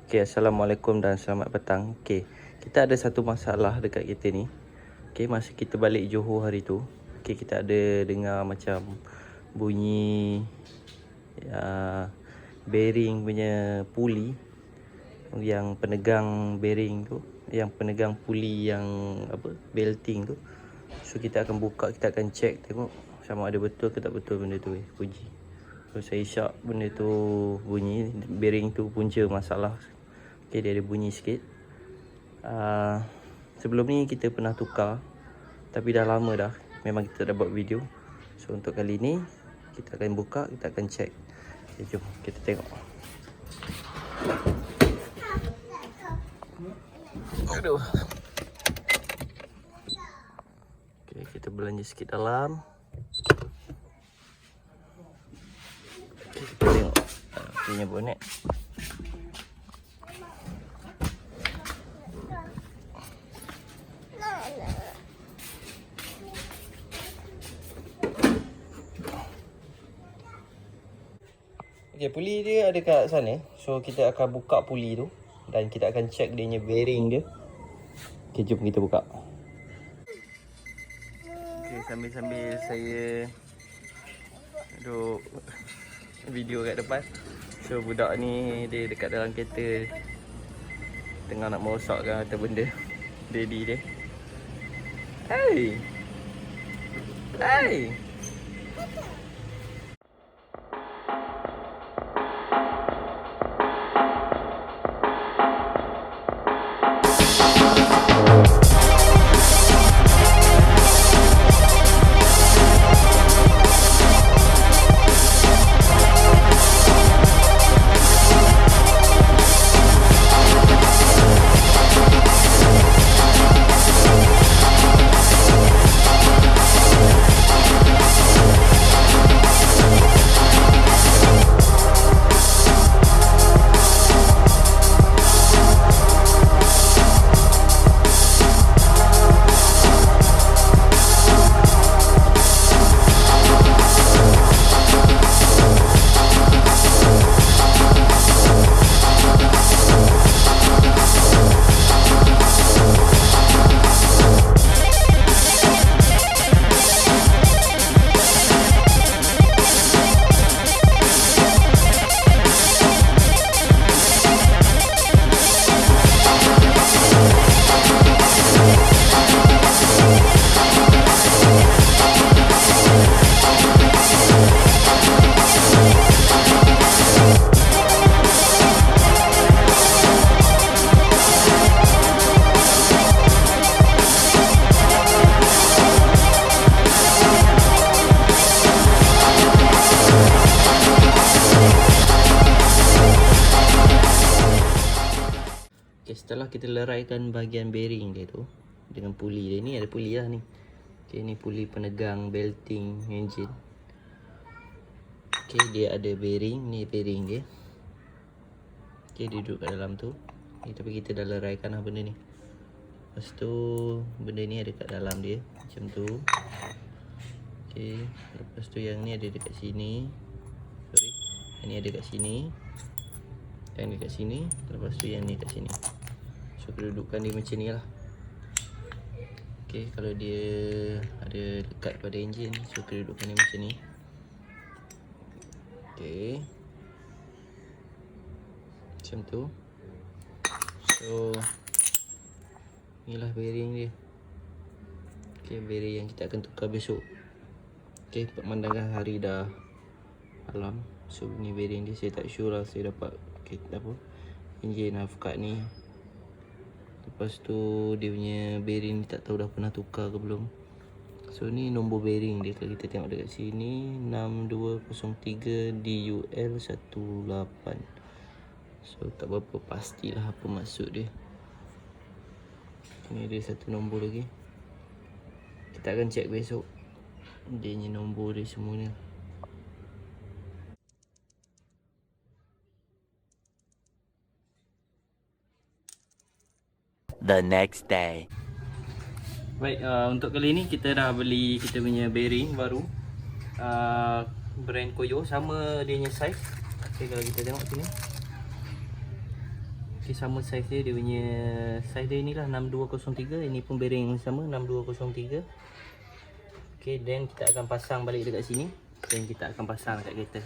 Okay, assalamualaikum dan selamat petang. Okay, kita ada satu masalah dekat kita ni. Okay, masa kita balik Johor hari tu, okay, kita ada dengar macam bunyi bearing punya pulley, yang penegang bearing tu, yang penegang pulley yang belting tu. So kita akan buka, kita akan check, tengok sama ada betul ke tak betul benda tu bunyi. So saya syak benda tu bunyi, bearing tu punca masalah. Okay, dia ada bunyi sikit. Sebelum ni kita pernah tukar, tapi dah lama dah, memang kita dah buat video. So untuk kali ni kita akan buka, kita akan check. Okay, jom kita tengok. Aduh. Okay, kita belanja sikit dalam. Okay, kita tengok punya bonet. Okay, pulley dia ada kat sana. So kita akan buka pulley tu dan kita akan check dia punya bearing dia. Okay, jom kita buka. Okay, sambil-sambil saya duduk video kat depan. So budak ni dia dekat dalam kereta, tengah nak merosakkan atau benda daddy dia. Hey! Hey! Setelah kita leraikan bahagian bearing dia tu dengan pulley dia, ni ada pulley lah ni. Okay, ni pulley penegang belting engine. Okay, dia ada bearing, ni bearing dia. Okay, dia duduk kat dalam tu. Okay, tapi kita dah leraikan lah benda ni. Lepas tu benda ni ada kat dalam dia macam tu. Okay, lepas tu yang ni ada dekat sini. Sorry, yang ni ada kat sini, yang dekat sini. Lepas tu yang ni kat sini. So kedudukan dia macam ni lah. Okay, kalau dia ada dekat pada enjin, so kedudukan dia macam ni. Okay, macam tu. So inilah bearing dia. Okay, bearing yang kita akan tukar besok. Okay, pemandangan hari dah malam. So ni bearing dia, saya tak sure lah saya dapat enjin half-cut ni. Lepas tu dia punya bearing ni tak tahu dah pernah tukar ke belum. So ni nombor bearing dia, kalau kita tengok dekat sini 6203 DUL18. So tak berapa pastilah apa maksud dia. Ni ada satu nombor lagi. Kita akan check besok dia ni nombor dia semuanya. The next day. Baik, untuk kali ni kita dah beli kita punya bearing baru, brand Koyo, sama dia punya size. Okay, kalau kita tengok sini, Okay, sama saiz dia, dia punya saiz dia inilah 6203. Ini pun bearing yang sama 6203. Okay, then kita akan pasang balik dekat sini. Dan kita akan pasang dekat kereta.